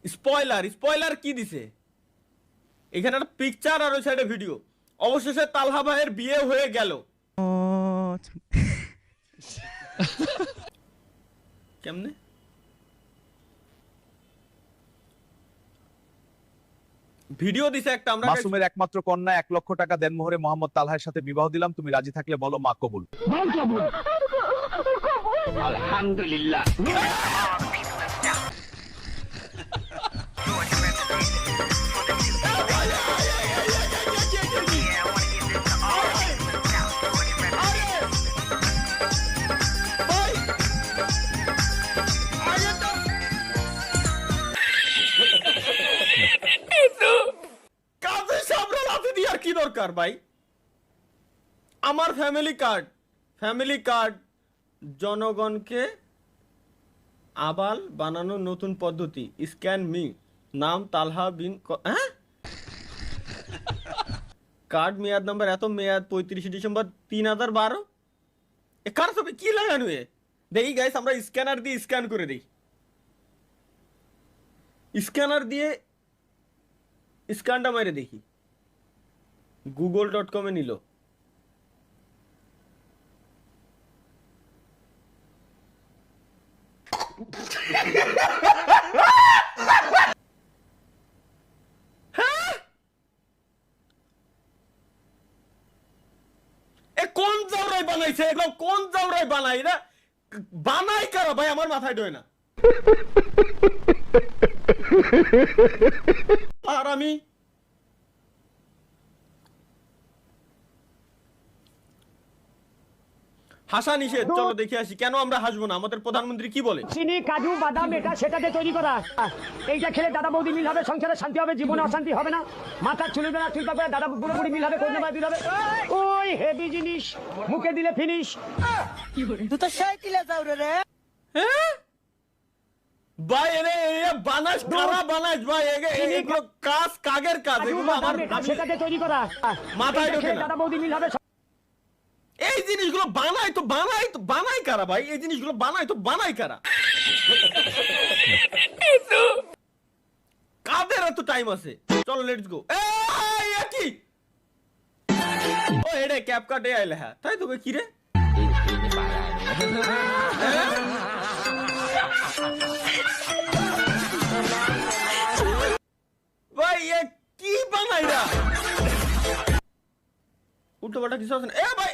Spoiler spoiler কি দিছে এখানে একটা পিকচার আর ওই সাইডে ভিডিও অবশেষে তালহা ভাইয়ের বিয়ে হয়ে গেল কেমনে ভিডিও দিছে একটা আমরা মাসুমের একমাত্র কন্যা 1 লক্ষ টাকা দেনমোহরে মোহাম্মদ তালহার সাথে বিবাহ দিলাম তুমি রাজি থাকলে বলো মা কবুল আলহামদুলিল্লাহ কাজে সামনে লাথি দিয়ে আর কি দরকার ভাই আমার ফ্যামিলি কার্ড জনগণকে আবাল বানানোর নতুন পদ্ধতি স্ক্যান মি নাম তালহা বিন হ্যাঁ কার্ড মেয়াদ নাম্বার এত মেয়াদ 35 ডিসেম্বর 2012 এ কার ছবি কি লাগানো এ দেখি গাইস আমরা স্ক্যানার দিয়ে স্ক্যান করে দেই স্ক্যানার দিয়ে স্ক্যানটা মেরে দেখি google.com এ নিল কোন জাউরাই বানাইছে এগুলো কোন জাউরাই বানাই না বানাই কারা ভাই আমার মাথায় ঢোয় না আর আমি হাসা নিষেধ চলো দেখে আসি কেন আমরা হাসবো না আমাদের প্রধানমন্ত্রী কি বলে চিনি কাজু বাদাম এটা সেটাতে তৈরি করা এইটা খেলে দাদা বৌদি মিল হবে সংসারে শান্তি হবে জীবনে অশান্তি হবে না মাথার চুল বেলা ঠিক থাকবে দাদা বুড়ো বুড়ি মিল হবে কোন মিল হবে ওই হেভি জিনিস মুখে দিলে ফিনিশ তুই তো সাইকেলে যাও রে হ্যাঁ ভাই এরে বানাস কারা বানাস ভাই এগুলো কাজ কাগের কাজ এগুলো আমার সেটাতে তৈরি করা মাথায় ঢোকে না দাদা বৌদি মিল হবে এই জিনিসগুলো বানাই কারা ভাই এই জিনিসগুলো বানাই কারা কাদের এত টাইম আছে চলো লেটস গো এই কি ও এডে ক্যাপ কাটে আইলে হ্যাঁ তাই তো কি রে ভাই এ কি বানাই রা উল্টো পাল্টা কিছু আছে না এ ভাই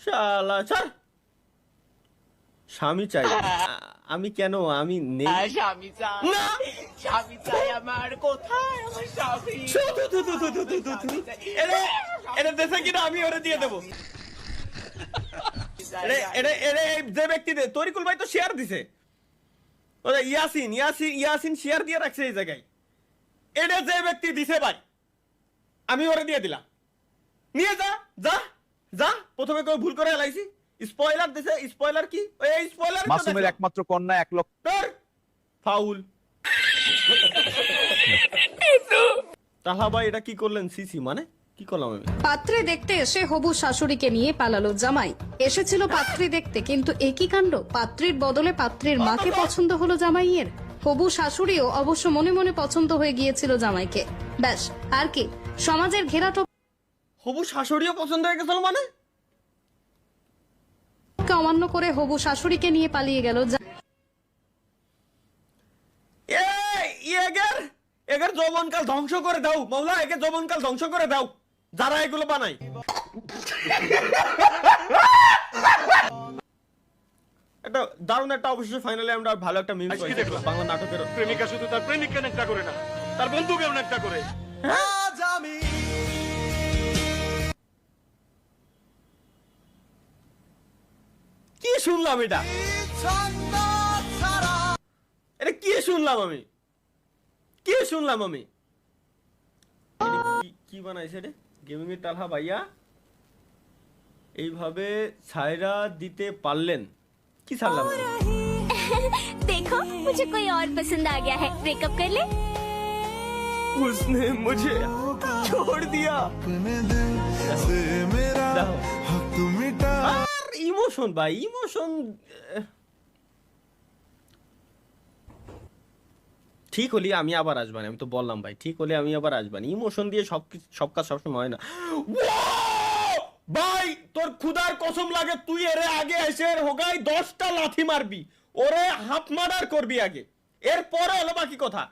শালা ছাড় স্বামী চাই আমি কেন আমি নেই স্বামী চাই না স্বামী চাই আমার কোথায় আমার স্বামী এটা দেশে কিনা আমি ওরে দিয়ে দেবো যে ব্যক্তি তরিকুল ভাই তো শেয়ার দিছে ওরা ইয়াসিন শেয়ার দিয়ে রাখছে এই জায়গায় এটা যে ব্যক্তি দিছে ভাই আমি ওরে দিয়ে দিলাম নিয়ে যা যা যা প্রথমে কেউ ভুল করে এলাইছি স্পয়লার দিছে স্পয়লার কি এই স্পয়লার মাসুমের একমাত্র কন্যা 1 লক্ষ ফাউল তাহা ভাই এটা কি করলেন সিসি মানে কি করলাম আমি পাত্রে দেখতে এসে হবু শাশুড়িকে নিয়ে পালালো জামাই এসেছিল পাত্রী দেখতে কিন্তু একই কাণ্ড পাত্রীর বদলে পাত্রীর মাকে পছন্দ হলো জামাইয়ের হবু শাশুড়িও অবশ্য মনে মনে পছন্দ হয়ে গিয়েছিল জামাইকে ব্যাস আর কি সমাজের ঘেরাটোপ হবু শাশুড়িও পছন্দ হয়ে গেছিল মানে অমান্য করে হবু শাশুড়িকে নিয়ে পালিয়ে গেল এগের যৌবনকাল ধ্বংস করে দাও মৌলা এগের যৌবনকাল ধ্বংস করে দাও যারা এগুলো বানায় একটা দারুণ একটা অবশ্যই ফাইনালি আমরা ভালো একটা মিম পাইছি বাংলা নাটকের প্রেমিকা শুধু তার প্রেমিককে নেকটা করে না তার বন্ধুকেও নেকটা করে কি শুনলাম এটা কি শুনলাম আমি কি বানাইছে রে গেমিং এর তালহা ভাইয়া এইভাবে ছাইরা দিতে পারলেন কি ছাড়লাম देखो मुझे कोई और पसंद आ गया है ब्रेकअप कर ले उसने मुझे छोड़ दिया ইমোশন ভাই ইমোশন ঠিক হলে আমি আবার আসবানি, আমি তো বললাম ভাই, ঠিক হলে আমি আবার আসবানি। ইমোশন দিয়ে সব কাজ সবসময় হয় না। ভাই তোর খুদার কসম লাগে, তুই এরে আগে এসে হোগাই 10টা লাথি মারবি, ওরে হাফ মার্ডার করবি আগে, এরপরে হলো বাকি কথা।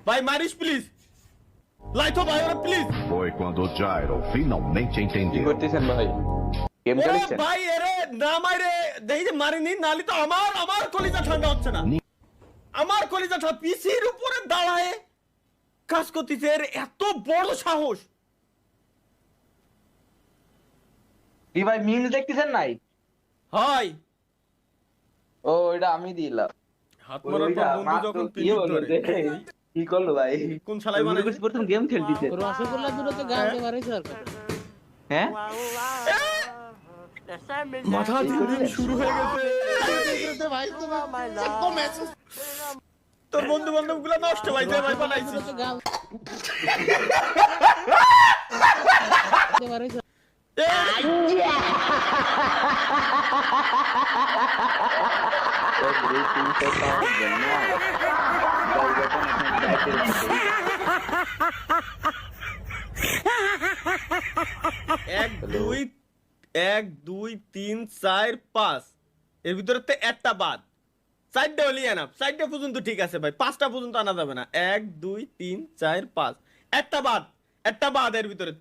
ভাই মারিস প্লিজ, লাইতো ভাই ওরে please. Foi quando Gyro finalmente entendeu. ওরে ভাই এরে না মারে, দেখি যে মারিনি, নালি তো আমার কলিজা ঠান্ডা হচ্ছে না, আমার কলিজা ঠান্ডা। পিসির উপরে দাঁড়ায় কাজ করতেছে, এর এত বড় সাহস। কি ভাই মিমস দেখতেছেন নাই? হয় ও এটা আমি দিলাম। হাত মারার পর বন্ধু যখন পিনিক ধরে, কি করলো ভাই? কোন শালাই বানাইছে? প্রথম গেম খেলতেছে। হ্যাঁ মাথা দিন শুরু হয়ে গেছে। তোর বন্ধু বান্ধব গুলা নষ্ট ভাই, যে ভাই বানাইছিস। এক দুই তিন চার পাঁচ, এর ভিতরে তো একটা বাদ, 4টা হলি এনাফ। 4টা পর্যন্ত ঠিক আছে ভাই, 5টা পর্যন্ত আনা যাবে না। 1 2 3 4 5, একটা বাদ এর ভিতরে।